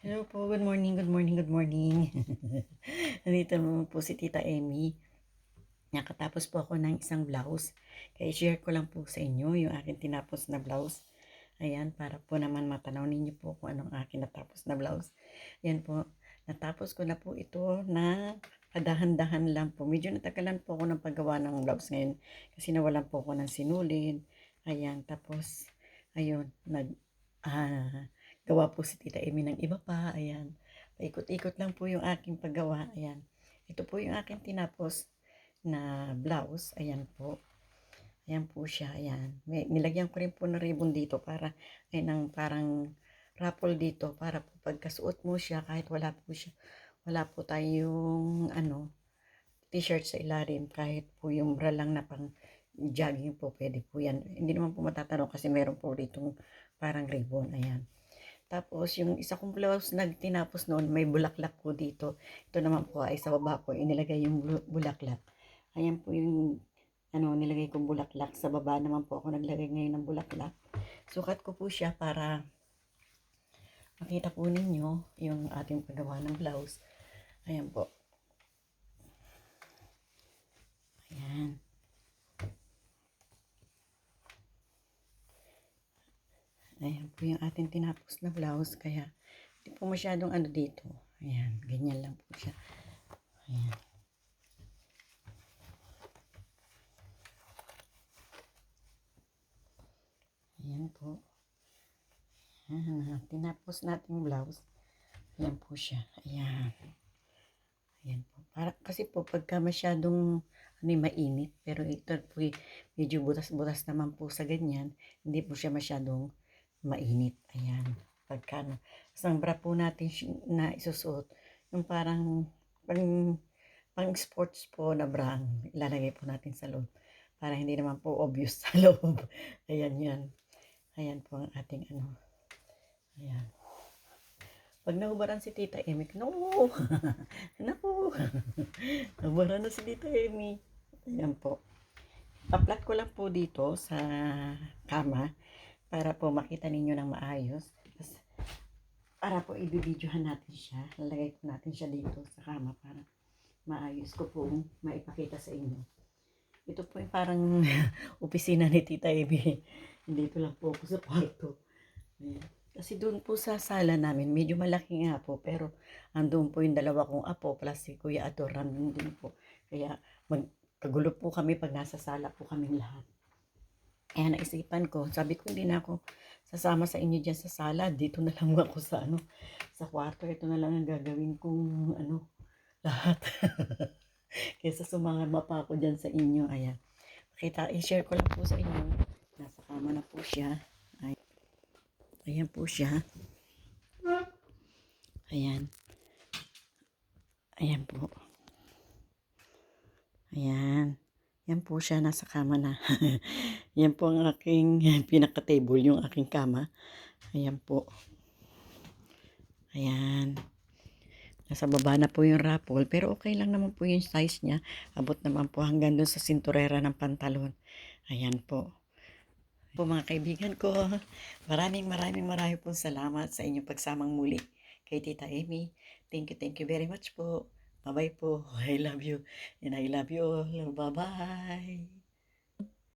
Hello po, good morning, good morning, good morning. Nandito naman po si Tita Emmy. Nakatapos po ako ng isang blouse. Kaya share ko lang po sa inyo yung aking tinapos na blouse. Ayan, para po naman matanaw ninyo po kung anong aking natapos na blouse. Ayan po, natapos ko na po ito na padahan-dahan lang po. Medyo natagalan po ako ng paggawa ng blouse ngayon kasi nawalan po ako ng sinulid. Ayan, tapos, ayun, gawa po si Tita Amy ng iba pa. Ayan, paikot-ikot lang po yung aking paggawa. Ayan, ito po yung aking tinapos na blouse. Ayan po. Ayan po siya. Ayan. Nilagyan ko rin po ng ribbon dito para ay nang parang raffle dito para po pagkasuot mo siya kahit wala po tayong t-shirt sa ilalim kahit po yung bra lang na pang jogging po pwede po yan. Hindi naman po matatanong kasi meron po ditong parang ribbon. Ayan. Tapos yung isa kong blouse na tinapos noon may bulaklak po dito. Ito naman po ay sa baba ko inilagay yung bulaklak. Ayan po yung nilagay kong bulaklak. Sa baba naman po ako naglagay ngayon ng bulaklak. Sukat ko po siya para makita po ninyo yung ating paggawa ng blouse. Ayan po. Ayan. Ayan po yung ating tinapos na blouse. Kaya hindi po masyadong dito. Ayan. Ganyan lang po siya. Ayan. Ayan po. Ayan. Tinapos natin blouse. Ayan po siya. Ayan. Ayan po. Kasi po pagka masyadong mainit, pero ito po medyo butas-butas naman po sa ganyan, hindi po siya masyadong mainit. Ayan. Pagka isang bra po natin na isusuot, yung parang pang sports po na bra ang ilalagay po natin sa loob para hindi naman po obvious sa loob. Ayan yan. Ayan po ang ating Ayan. Pag nahubaran si Tita Amy, no! Naku! Nahubaran na si Tita Amy. Ayan po. Paplat ko lang po dito sa kama para po makita ninyo ng maayos. Para po ibibidyohan natin siya. Lalagay ko natin siya dito sa kama para maayos ko po maipakita sa inyo. Ito po yung parang opisina ni Tita Amy. Dito lang po ako sa kwarto. Ayan. Kasi doon po sa sala namin, medyo malaki nga po, pero andun po yung dalawa kong apo, plus si Kuya Ador, nandun din po. Kaya magkagulo po kami pag nasa sala po kaming lahat. Kaya naisipan ko, sabi ko hindi na ako sasama sa inyo dyan sa sala, dito na lang ako sa kwarto, ito na lang ang gagawin kong lahat. Kaysa sumama pa ako dyan sa inyo, ayan. I-share ko lang po sa inyo, nasa kama na po siya. Ayan po siya. Ayan. Ayan po. Ayan. Yan po siya, nasa kama na. Yan po ang aking pinaka-table, yung aking kama. Ayan po. Ayan. Nasa baba na po yung raffle, pero okay lang naman po yung size niya. Abot naman po hanggang doon sa sinturera ng pantalon. Ayan po. Po mga kaibigan ko, maraming po salamat sa inyong pagsamang muli kay Tita Amy. Thank you very much po. Bye-bye po. I love you and I love you all. Bye-bye.